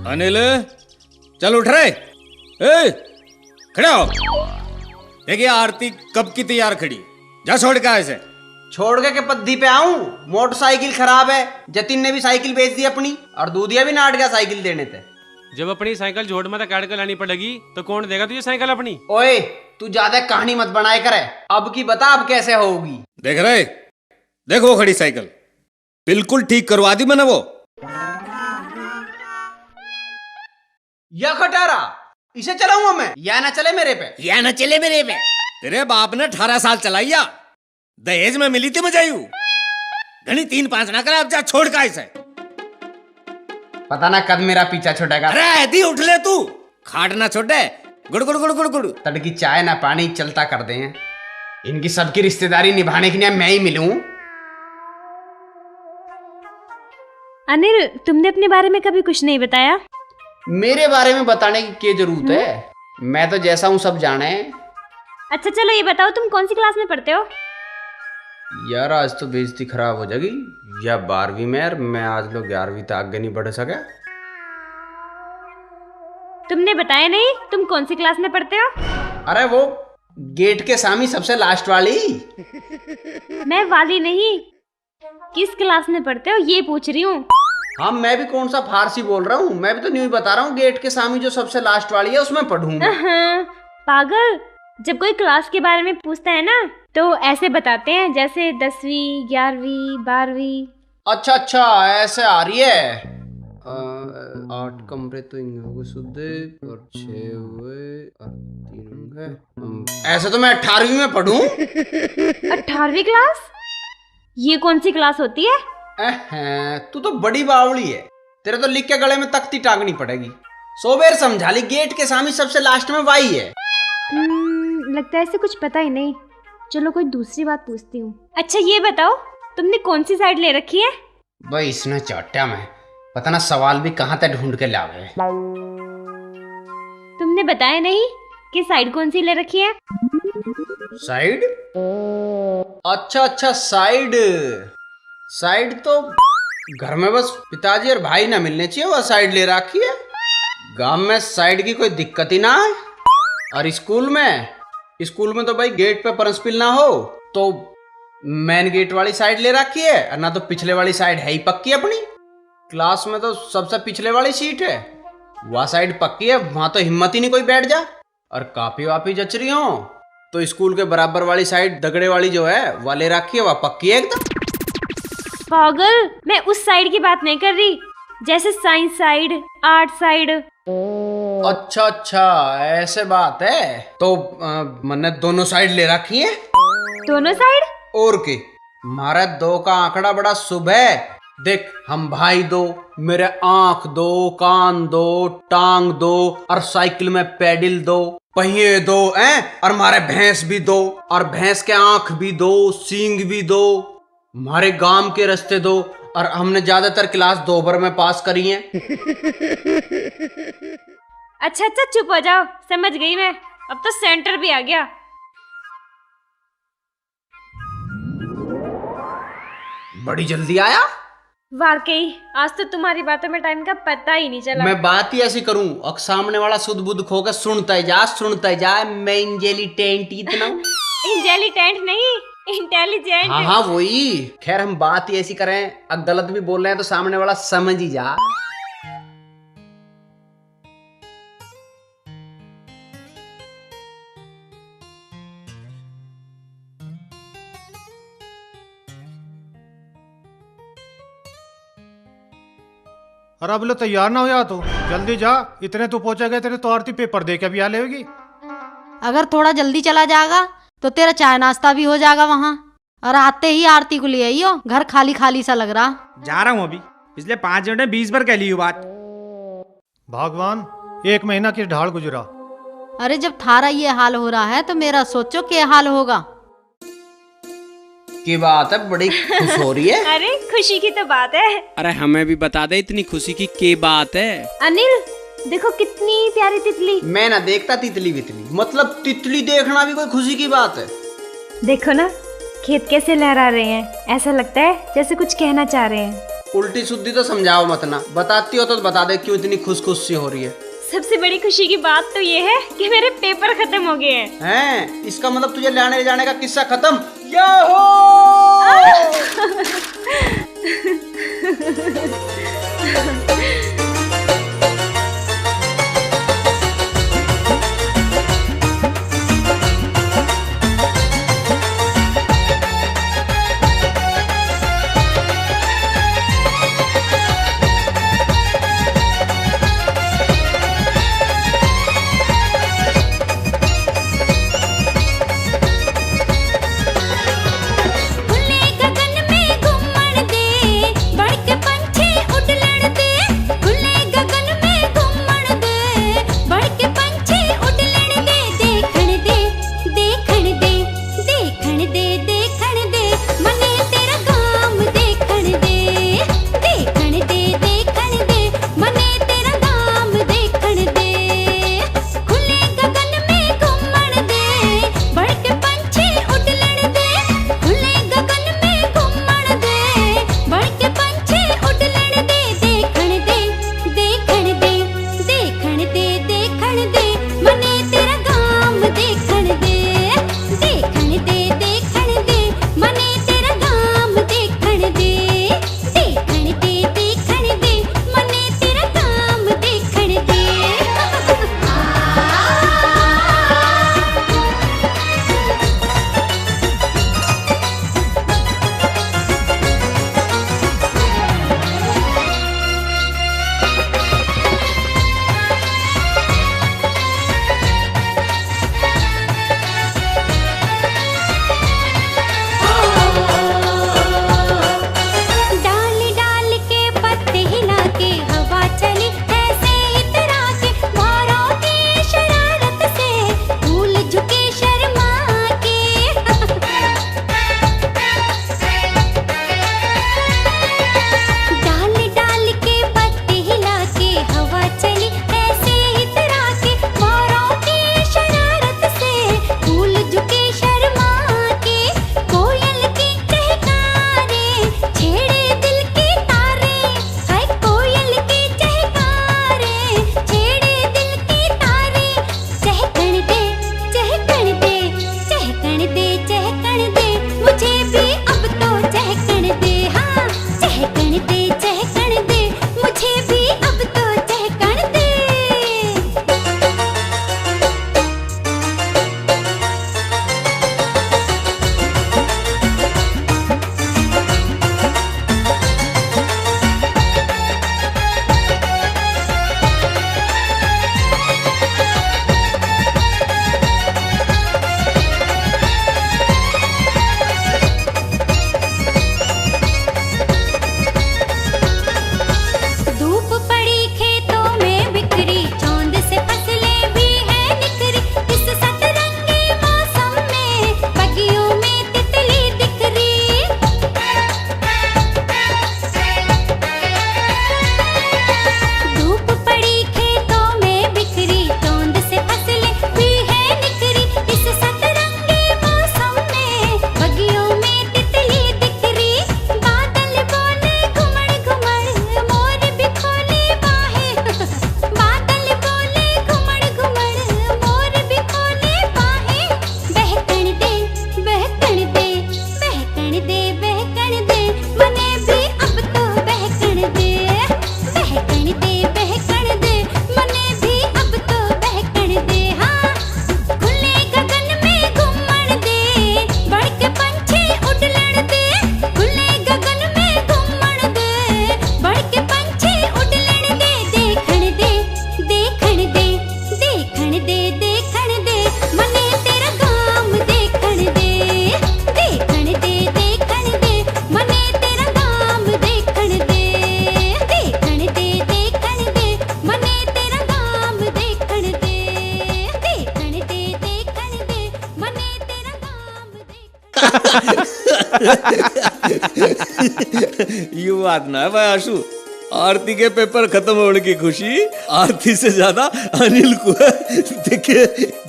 अनिल, चल उठ रहे। ए, खड़े हो। देखिए आरती कब की तैयार खड़ी, जा छोड़ के ऐसे। छोड़ के पद्दी पे आऊं? मोटरसाइकिल खराब है। जतिन ने भी साइकिल बेच दी अपनी, और दूधिया भी नाट गया साइकिल देने थे। जब अपनी साइकिल झोट में काट कर लानी पड़ेगी तो कौन देगा तुझे साइकिल अपनी? ओए, तू ज्यादा कहानी मत बनाए करे। अब की बता, अब कैसे होगी? देख रहे, देख वो खड़ी साइकिल, बिल्कुल ठीक करवा दी मैंने वो। या खटारा, इसे चलाऊंगा मैं या ना चले मेरे पे? या ना चले मेरे पे। तेरे बाप ने 18 साल चलाइया, दहेज में मिली थी मजायू। घनी 3-5 ना करे, अब जा छोड़ का इसे। पता ना कद मेरा पीछा छुटेगा। अरे ऐदी उठ ले तू, खाट ना छोटे। गुड़ गुड़ गुड़ गुड़ गुड़। तड़की चाय ना पानी चलता कर दे। इनकी सबकी रिश्तेदारी निभाने के लिए मैं ही मिलूं। अनिल, तुमने अपने बारे में कभी कुछ नहीं बताया। मेरे बारे में बताने की क्या जरूरत है? मैं तो जैसा हूं सब जाने। अच्छा चलो ये बताओ, तुम कौन सी क्लास में पढ़ते हो? यार आज तो बेइज्जती खराब हो जाएगी। या 12वीं में, यार मैं आज लोग 11वीं तक आगे नहीं बढ़ सके। तुमने बताया नहीं तुम कौन सी क्लास में पढ़ते हो? अरे वो गेट के सामने सबसे लास्ट वाली। मैं वाली नहीं, किस क्लास में पढ़ते हो ये पूछ रही हूँ। हाँ, मैं भी कौन सा फारसी बोल रहा हूँ, मैं भी तो न्यू ही बता रहा हूँ। गेट के सामने जो सबसे लास्ट वाली है उसमें पढ़ूँ। पागल, जब कोई क्लास के बारे में पूछता है ना तो ऐसे बताते हैं जैसे 10वीं 11वीं 12वीं। अच्छा अच्छा, ऐसे आ रही है। 8 कमरे तो होंगे सुधे, और 6 हुए और 3 होंगे। ऐसे तो मैं 18वीं में पढ़ूं। 18वीं क्लास? ये कौन सी क्लास होती है? तू तो बड़ी बावली है। तेरे तो लिख के गले में तख्ती टांगनी पड़ेगी। सोबेर समझा ली, गेट के सामने सबसे लास्ट में वाई है। लगता है इसे कुछ पता ही नहीं। चलो कोई दूसरी बात पूछती हूँ। अच्छा ये बताओ, तुमने कौन सी साइड ले रखी है? भाई इसने चाटा में पता ना सवाल भी कहाँ तक ढूंढ के लावे। तुमने बताया नहीं कि साइड कौन सी ले रखी है? साइड? अच्छा अच्छा, साइड। साइड तो घर में बस पिताजी और भाई ना मिलने चाहिए, वह साइड ले रखी है। गांव में साइड की कोई दिक्कत ही ना है। और स्कूल में तो भाई गेट पे प्रिंसिपल ना हो तो मेन गेट वाली साइड ले रखी है, और ना तो पिछले वाली साइड है ही पक्की अपनी। क्लास में तो सबसे पिछले वाली सीट है, वह साइड पक्की है, वहां तो हिम्मत ही नहीं कोई बैठ जा। और कापी वापी जच रही हो तो स्कूल के बराबर वाली साइड दगड़े वाली जो है वह ले रखी है, वह पक्की है एकदम। पागल, मैं उस साइड की बात नहीं कर रही, जैसे साइंस साइड, आर्ट साइड। अच्छा अच्छा, ऐसे बात है। तो मैंने दोनों साइड ले रखी है। दोनों साइड? और के मारा 2 का आंकड़ा बड़ा शुभ है। देख, हम भाई दो, मेरे आंख दो, कान दो, टांग दो, और साइकिल में पैडल दो, पहिए दो, और मारे भैंस भी दो, और भैंस के आंख भी दो, सींग भी दो, हमारे गांव के रास्ते दो, और हमने ज्यादातर क्लास 2 बार में पास करी है। अच्छा अच्छा चुप हो जाओ, समझ गई मैं। अब तो सेंटर भी आ गया। बड़ी जल्दी आया। वाकई आज तो तुम्हारी बातों में टाइम का पता ही नहीं चला। मैं बात ही ऐसी करूं और सामने वाला सुध बुध खो के सुनता जा। मैं इंटेलिजेंट इतना। इंटेलिजेंट नहीं, इंटेलिजेंट। हाँ हाँ वही। खैर हम बात ही ऐसी करें, अब गलत भी बोल रहे हैं तो सामने वाला समझ ही जा। और अब लो तैयार ना हो या तो जल्दी जा, इतने तू पहुंचेगा तेरे तो आरती पेपर दे के अभी आ लेगी। अगर थोड़ा जल्दी चला जाएगा तो तेरा चाय नाश्ता भी हो जाएगा वहाँ, और आते ही आरती को ले आइयो। घर खाली खाली सा लग रहा। जा रहा हूँ अभी, पिछले 5 मिनट में 20 बार कह ली बात। भगवान, 1 महीना की ढाल गुजरा। अरे जब थारा ये हाल हो रहा है तो मेरा सोचो क्या हाल होगा। की बात है, बड़ी खुश हो रही है। अरे खुशी की तो बात है। अरे हमें भी बता दे इतनी खुशी की क्या बात है। अनिल देखो कितनी प्यारी तितली। मैं ना देखता तितली वितली, मतलब तितली देखना भी कोई खुशी की बात है। देखो ना खेत कैसे लहरा रहे हैं, ऐसा लगता है जैसे कुछ कहना चाह रहे हैं। उल्टी सुद्दी तो समझाओ मत ना, बताती हो तो बता दे क्यों इतनी खुश खुश सी हो रही है। सबसे बड़ी खुशी की बात तो ये है कि मेरे पेपर खत्म हो गए हैं। हैं? इसका मतलब तुझे लाने ले जाने का किस्सा खत्म। याहो! यू बात ना है भाई आशु, आरती के पेपर खत्म होने की खुशी आरती से ज्यादा अनिल को है। देखिए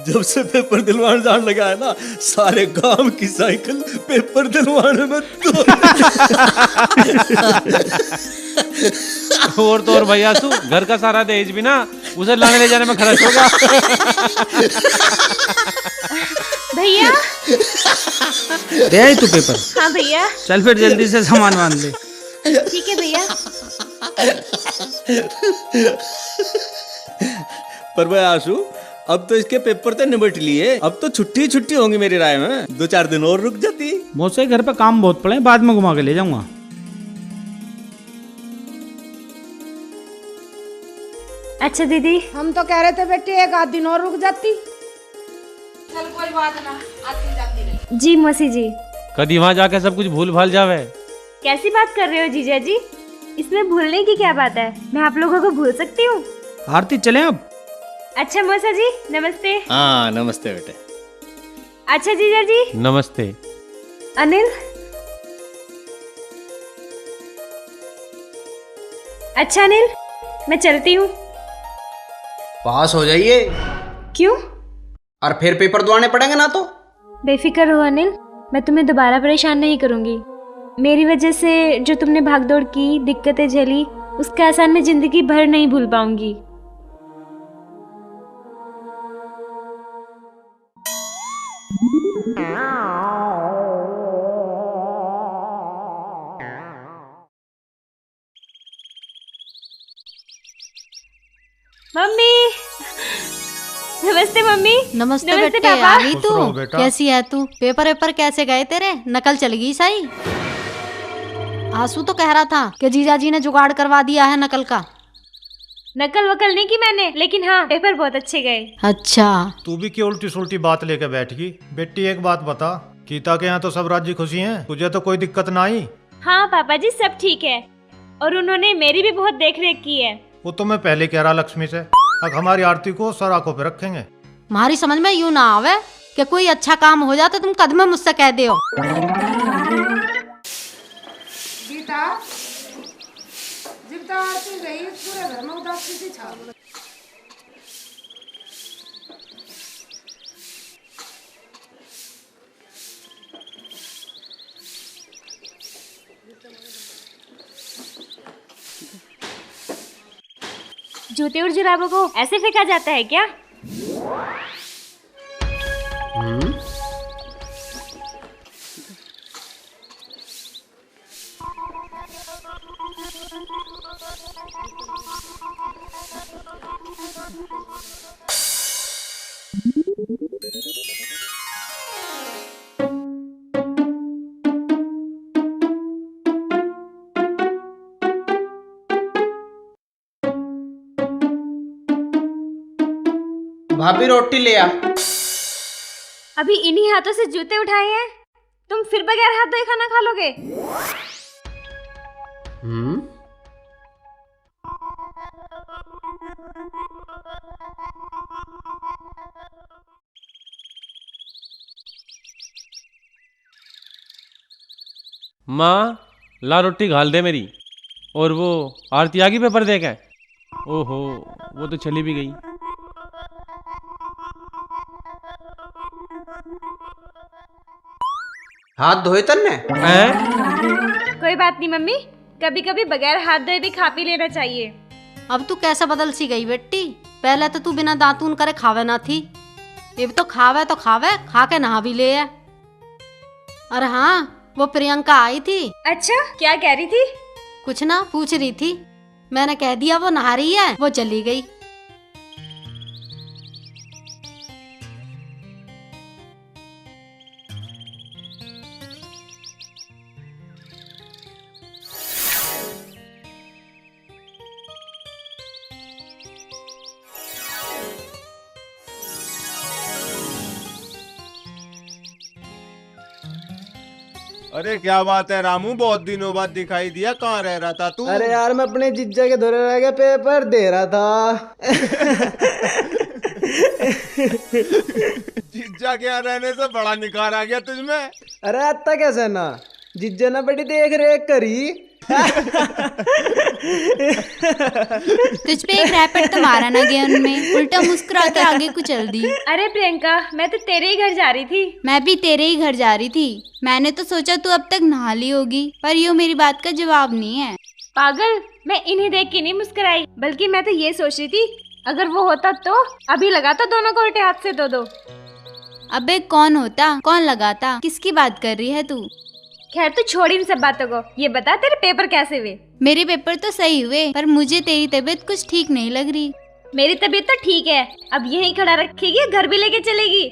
जब से पेपर दिलवाने जाने लगा है ना, सारे गांव की साइकिल पेपर दिलवाने में और तो और भैया सु घर का सारा दहेज भी ना उसे लाने ले जाने में खर्च होगा। भैया। दे आई तू पेपर? हाँ भैया। चल फिर जल्दी से सामान बांध ले। ठीक है भैया। पर भाई आशु, अब तो इसके पेपर तो निबट लिए, अब तो छुट्टी छुट्टी होंगी मेरी राय में। 2-4 दिन और रुक जाती। मुझसे घर पे काम बहुत पड़े, बाद में घुमा के ले जाऊंगा। अच्छा दीदी। हम तो कह रहे थे बेटी एक आध दिन और रुक जाती। चल कोई बात ना, आती जाती रही। जी मौसी जी। कभी वहां जाके सब कुछ भूल भाल जावे। कैसी बात कर रहे हो जीजा जी? इसमें भूलने की क्या बात है? मैं आप लोगों को भूल सकती हूँ। आरती चले अब? अच्छा मौसा जी नमस्ते। हाँ नमस्ते बेटे। अच्छा जीजा जी नमस्ते। अनिल। अच्छा अनिल मैं चलती हूँ। पास हो जाइए। क्यों? और फिर पेपर दुआने पड़ेंगे ना तो। बेफिक्र हो अनिल, मैं तुम्हें दोबारा परेशान नहीं करूंगी। मेरी वजह से जो तुमने भागदौड़ की, दिक्कतें झेली, उसका एहसान मैं जिंदगी भर नहीं भूल पाऊंगी। मम्मी। नमस्ते मम्मी। नमस्ते बेटे। पापा। आ गई खुश तू? रहो बेटा। कैसी है तू? पेपर वेपर कैसे गए तेरे? नकल चल गई सही? आंसू तो कह रहा था कि जीजाजी ने जुगाड़ करवा दिया है नकल का। नकल वकल नहीं की मैंने, लेकिन हाँ पेपर बहुत अच्छे गए। अच्छा। तू भी क्यों उल्टी सुल्टी बात लेके बैठ गई? बेटी एक बात बता, गीता के यहाँ तो सब राजी खुशी हैं, तुझे तो कोई दिक्कत ना आई? हाँ पापा जी सब ठीक है, और उन्होंने मेरी भी बहुत देख रेख की है। वो तो मैं पहले कह रहा लक्ष्मी से, अब हमारी आरती को सर आंखों पे रखेंगे। हमारी समझ में यूं ना आवे कि कोई अच्छा काम हो जाता तुम कदम मुझसे कह दे। गीता जीविता आरती गई, पूरे घर में उदासी सी छा गई। जूते और जुराबों को ऐसे फेंका जाता है क्या? भाभी रोटी ले आ। अभी इन्हीं हाथों से जूते उठाए हैं, तुम फिर बगैर हाथ धोए खाना खा लोगे? माँ ला रोटी घाल दे मेरी। और वो आरती आ गई पेपर दे के? ओहो वो तो चली भी गई। हाथ धोए तन्ने? हैं? कोई बात नहीं मम्मी, कभी कभी बगैर हाथ धोए भी खा पी लेना चाहिए। अब तू कैसे बदल सी गई बेटी? पहले तो तू बिना दातून करे खावे ना थी, अब तो खावे खा के नहा भी ले है। अरे हाँ वो प्रियंका आई थी। अच्छा क्या कह रही थी? कुछ ना पूछ रही थी, मैंने कह दिया वो नहा रही है, वो चली गई। अरे क्या बात है रामू, बहुत दिनों बाद दिखाई दिया, कहाँ रह रहा था तू? अरे यार मैं अपने जीजा के धोरे रह गया, पेपर दे रहा था। जीजा के यहाँ रहने से बड़ा निखार आ गया तुझमें। अरे आता कैसे ना, जीजा ने बड़ी देख रेख करी, तुझ पे एक रैपेट तो मारा ना गया उनमें, उल्टा मुस्कुरा के आगे को चल दी। अरे प्रियंका, मैं तो तेरे ही घर जा रही थी। मैं भी तेरे ही घर जा रही थी। मैंने तो सोचा तू अब तक नहा ली होगी, पर यूँ मेरी बात का जवाब नहीं है। पागल, मैं इन्हें देख के नहीं मुस्कुराई, बल्कि मैं तो ये सोच रही थी अगर वो होता तो अभी लगाता दोनों को उल्टे हाथ से दो। अबे कौन होता, कौन लगाता, किसकी बात कर रही है तू? खैर तू छोड़ इन सब बातों को, ये बता तेरे पेपर कैसे हुए? मेरे पेपर तो सही हुए, पर मुझे तेरी तबीयत कुछ ठीक नहीं लग रही। मेरी तबीयत तो ठीक है, अब यहीं खड़ा रखेगी, घर भी लेके चलेगी?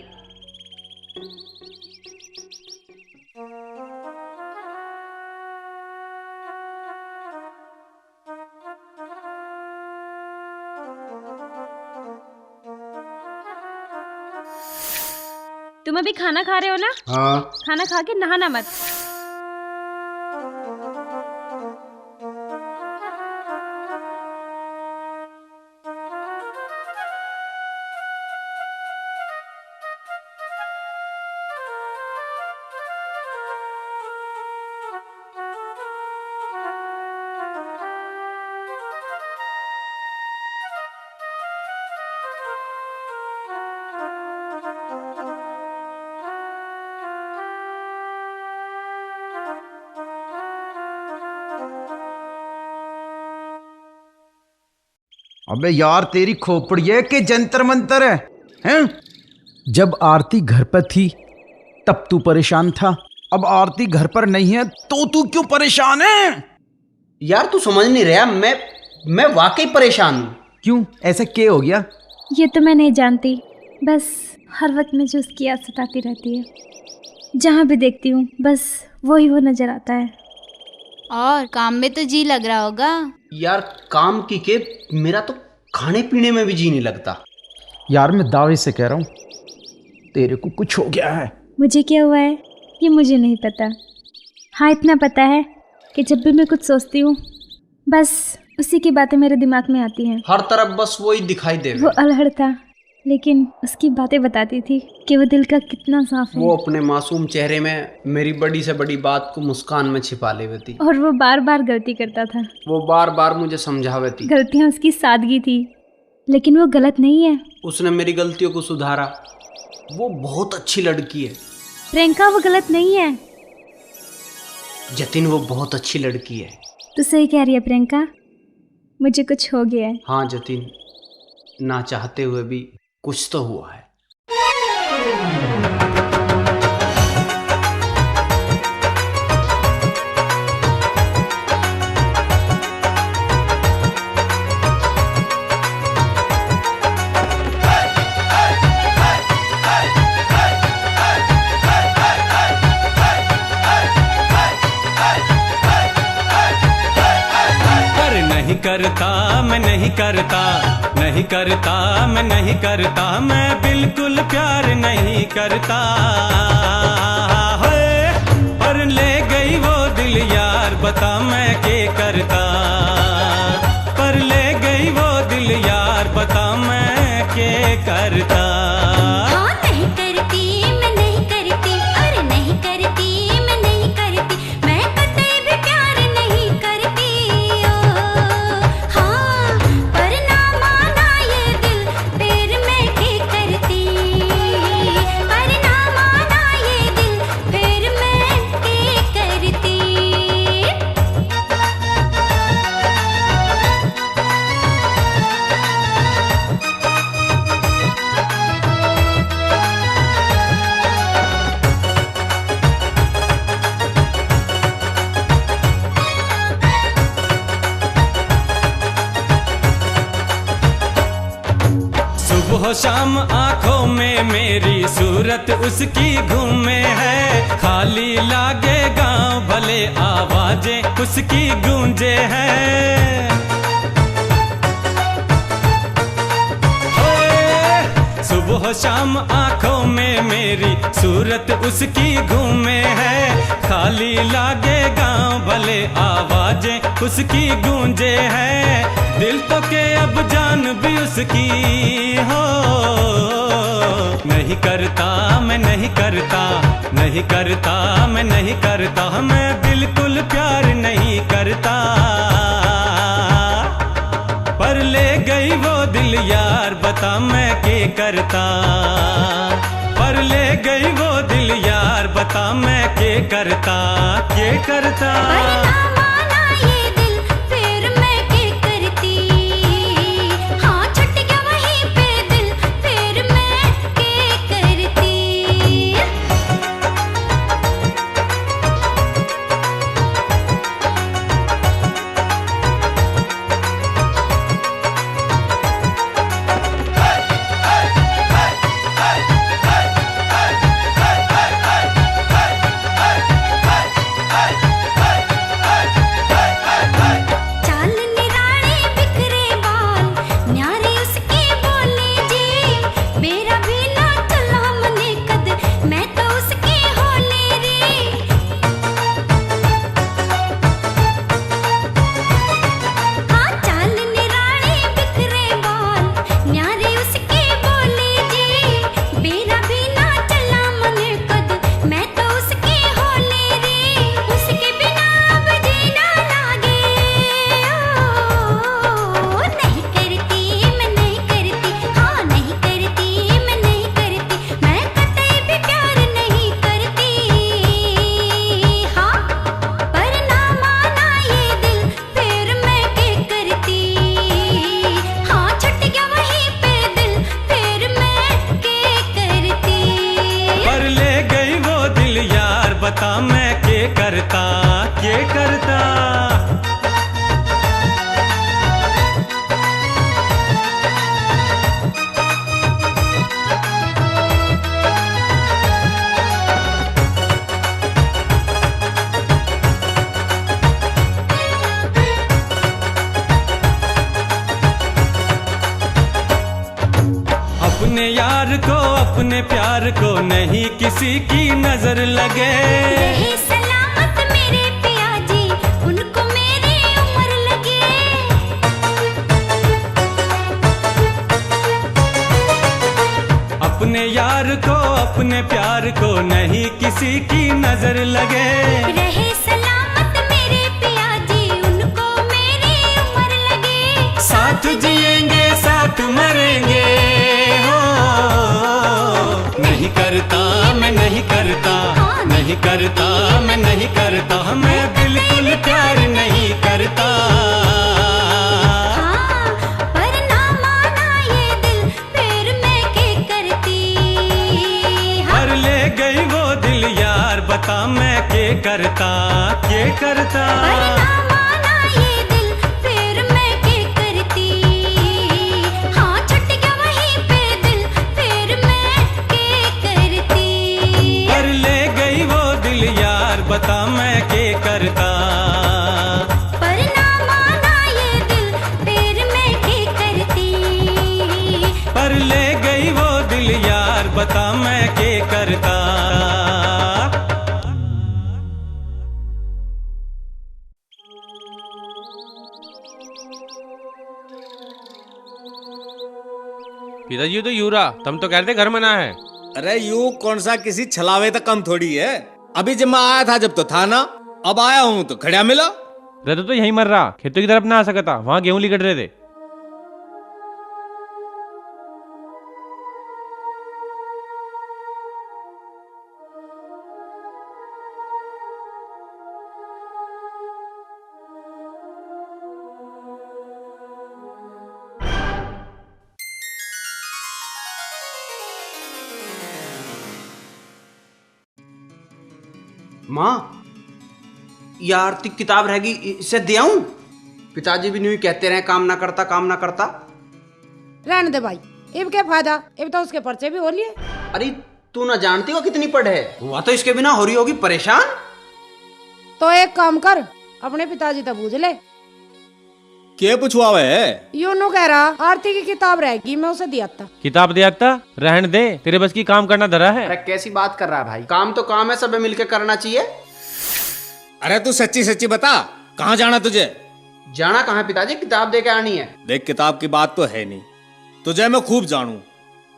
तुम अभी खाना खा रहे हो ना? हाँ। खाना खा के नहाना मत। अबे यार तेरी खोपड़ी है कि जंतर मंतर है, हैं? जब आरती घर पर थी तब तू परेशान था, अब आरती घर पर नहीं है तो तू क्यों परेशान है? यार तू समझ नहीं रहा, मैं वाकई परेशान हूँ। क्यों, ऐसा क्या हो गया? ये तो मैं नहीं जानती, बस हर वक्त मुझे उसकी याद सताती रहती है। जहाँ भी देखती हूँ बस वो नजर आता है। और काम में तो जी लग रहा होगा। यार काम की के मेरा तो खाने पीने में भी जी नहीं लगता। यार मैं दावे से कह रहा हूँ तेरे को कुछ हो गया है। मुझे क्या हुआ है ये मुझे नहीं पता। हाँ इतना पता है कि जब भी मैं कुछ सोचती हूँ बस उसी की बातें मेरे दिमाग में आती हैं। हर तरफ बस वही दिखाई दे। वो अल्हड़ था लेकिन उसकी बातें बताती थी कि वो दिल का कितना साफ है। वो अपने मासूम चेहरे में मेरी बड़ी से बड़ी बात को मुस्कान में छिपा ले थी। और वो बार बार गलती करता था। वो बार बार मुझे समझावे थी। गलतियाँ उसकी सादगी थी लेकिन वो गलत नहीं है। उसने मेरी गलतियों को सुधारा। वो बहुत अच्छी लड़की है। प्रियंका वो गलत नहीं है। जतिन वो बहुत अच्छी लड़की है। तू सही कह रही है प्रियंका, मुझे कुछ हो गया है। हाँ जतिन, ना चाहते हुए भी कुछ तो हुआ है। करता मैं नहीं करता, नहीं करता मैं नहीं करता, मैं बिल्कुल प्यार नहीं करता। पर ले गई वो दिल यार, बता मैं क्या करता। पर ले गई वो दिल यार, बता मैं क्या करता। सुबह शाम आंखों में मेरी सूरत उसकी घूमे है। खाली लागे गांव भले आवाजें उसकी गूंजे हैं। सुबह शाम आंखों में मेरी सूरत उसकी घूमे है। खाली लागे गांव भले आवाजें उसकी गूंजे हैं। दिल तो के अब जान भी उसकी हो। नहीं करता मैं नहीं नहीं करता, नहीं करता, मैं नहीं करता, मैं बिल्कुल प्यार नहीं करता। पर ले गई वो दिल यार, बता मैं क्या करता। पर ले गई वो दिल यार, बता मैं क्या करता, क्या करता। बता मैं क्या करता, क्या करता। अपने यार को, अपने प्यार को नहीं किसी की नजर लगे। रहे सलामत मेरे पिया जी, उनको मेरी उम्र लगे। अपने यार को, अपने प्यार को नहीं किसी की नजर लगे। रहे सलामत मेरे पिया जी, उनको मेरी उम्र लगे। साथ जिएंगे साथ मरेंगे, नहीं करता मैं नहीं करता, नहीं करता मैं नहीं करता, मैं बिल्कुल प्यार नहीं करता। हाँ, पर ना माना ये दिल, फिर मैं क्या करती। हाँ। पर ले गई वो दिल यार, बता मैं क्या करता, क्या करता। पर ना माना ये दिल, फिर मैं क्या करती। हाँ, छूट गया वहीं पे दिल, फिर मैं क्या करती। पर ले गई वो दिल यार, बता मैं क्या करता। पर ना माना ये दिल, फिर मैं क्या करती। पर ले गई वो दिल यार, बता मैं क्या करता। पिताजी तो यूरा, तुम तो कहते घर मना है। अरे यू कौन सा किसी छलावे तक कम थोड़ी है। अभी जब मैं आया था जब तो था ना, अब आया हूँ तो खड़ा मिला। रहते तो यहीं मर रहा, खेतों की तरफ ना आ सकता, वहां गेहूं लिकट रहे थे। माँ, ये आरती किताब रहेगी, इसे दे आऊं? पिताजी भी नहीं कहते रहे काम ना करता, काम ना करता। रहने दे भाई, अब क्या फायदा, अब तो उसके पर्चे भी हो लिए। अरे तू ना जानती हो कितनी पढ़े है, हुआ तो इसके बिना हो रही होगी परेशान। तो एक काम कर, अपने पिताजी तो पूछ ले। क्या पूछवावे है? यूं नो कह रहा आरती की किताब रहेगी, मैं उसे दिया था। किताब दे आता, रहने दे, तेरे बस की काम करना धरा है। अरे कैसी बात कर रहा है भाई, काम तो काम है, सब मिलके करना चाहिए। अरे तू सच्ची सच्ची बता, कहाँ जाना तुझे? जाना कहाँ पिताजी, किताब दे के आनी है। देख किताब की बात तो है नहीं, तुझे मैं खूब जानू।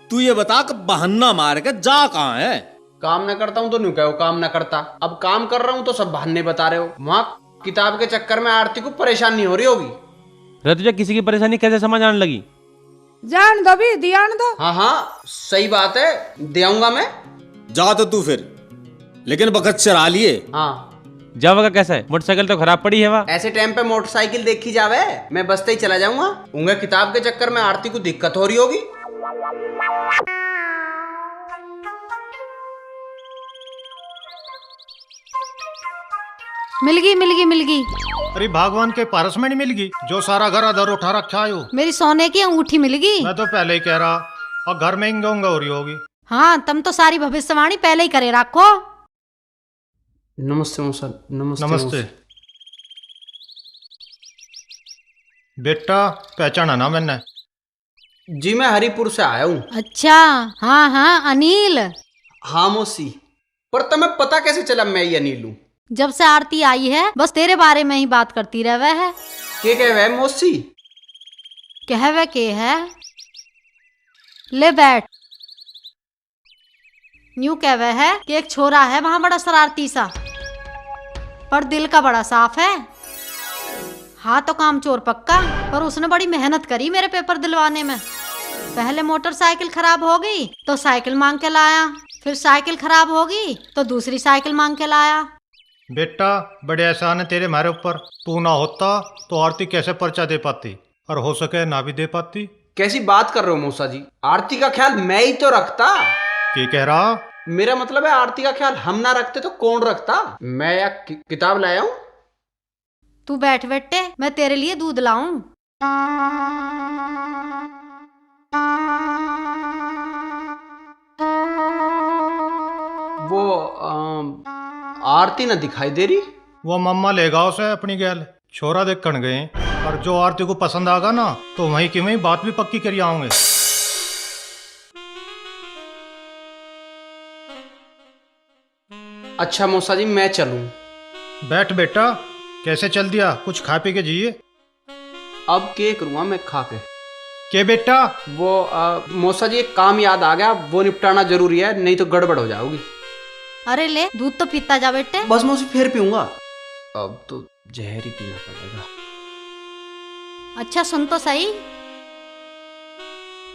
तू ये बता कि बहाना मार के जा कहाँ है? काम ना करता हूँ तो नहीं कहो काम ना करता, अब काम कर रहा हूँ तो सब बहाने बता रहे हो। वहाँ किताब के चक्कर में आरती को परेशान नहीं हो रही होगी। अरे तुझे किसी की परेशानी कैसे समझ आने लगी? जान दो भी, ध्यान दो। हाँ हाँ सही बात है, दे आऊंगा मैं। जा तो तू फिर, लेकिन बखत चरा लिए। हाँ जावा का कैसा है? मोटरसाइकिल तो खराब पड़ी है वहाँ। ऐसे टाइम पे मोटरसाइकिल देखी जावे, मैं बसते ही चला जाऊंगा। उंगे किताब के चक्कर में आरती को दिक्कत हो रही होगी। मिल गई मिल गई मिल गई। अरे भगवान के पारस में नहीं मिल गई जो सारा घर अधर उठा रखा है वो। मेरी सोने की अंगूठी मिल गई। मैं तो पहले ही कह रहा, और घर में इंगा हो रही होगी। हाँ तुम तो सारी भविष्यवाणी पहले ही करे रखो। नमस्ते मौसा। नमस्ते नमस्ते बेटा, पहचाना ना मैंने? जी मैं हरिपुर से आया हूँ। अच्छा हाँ हाँ अनिल। हाँ मौसी, पर तुम्हें पता कैसे चला मैं ये अनिल हूँ? जब से आरती आई है बस तेरे बारे में ही बात करती रहे है। के कह वह मौसी? कहवे के है, ले बैठ। न्यू कहवे है कि एक छोरा है वहां बड़ा शरारती सा, पर दिल का बड़ा साफ है। हाँ तो काम चोर पक्का, पर उसने बड़ी मेहनत करी मेरे पेपर दिलवाने में। पहले मोटरसाइकिल खराब हो गई तो साइकिल मांग के लाया, फिर साइकिल खराब हो गई तो दूसरी साइकिल मांग के लाया। बेटा बड़े एहसान है तेरे हमारे ऊपर। तू ना होता तो आरती कैसे पर्चा दे पाती, और हो सके ना भी दे पाती। कैसी बात कर रहे हो मौसा जी? आरती का ख्याल मैं ही तो रखता। क्या कह रहा? मेरा मतलब है आरती का ख्याल हम ना रखते तो कौन रखता? मैं या किताब लाया हूँ। तू बैठ बेटे, मैं तेरे लिए दूध लाऊं। वो आरती ना दिखाई दे रही। वो मम्मा ले गाँव से अपनी गैल छोरा देखने गए, और जो आरती को पसंद आगा ना तो वहीं की वहीं बात भी पक्की करी आऊंगे। अच्छा मौसा जी मैं चलूं? बैठ बेटा, कैसे चल दिया? कुछ खा पी के जाइए। अब के करूँगा मैं खा के बेटा? वो मौसा जी एक काम याद आ गया, वो निपटाना जरूरी है, नहीं तो गड़बड़ हो जाओगी। अरे ले दूध तो पीता जा बेटे। बस मौसी फिर पीऊंगा, अब तो जहर ही पीना पड़ेगा। अच्छा सुन तो सही,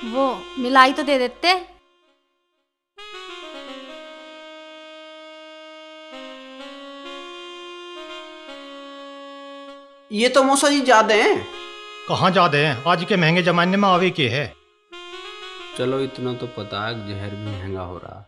वो मिलाई तो दे देते। ये तो मौसा जी ज्यादा हैं। कहाँ ज्यादा हैं? आज के महंगे जमाने में आवे के है। चलो इतना तो पता है जहर भी महंगा हो रहा है।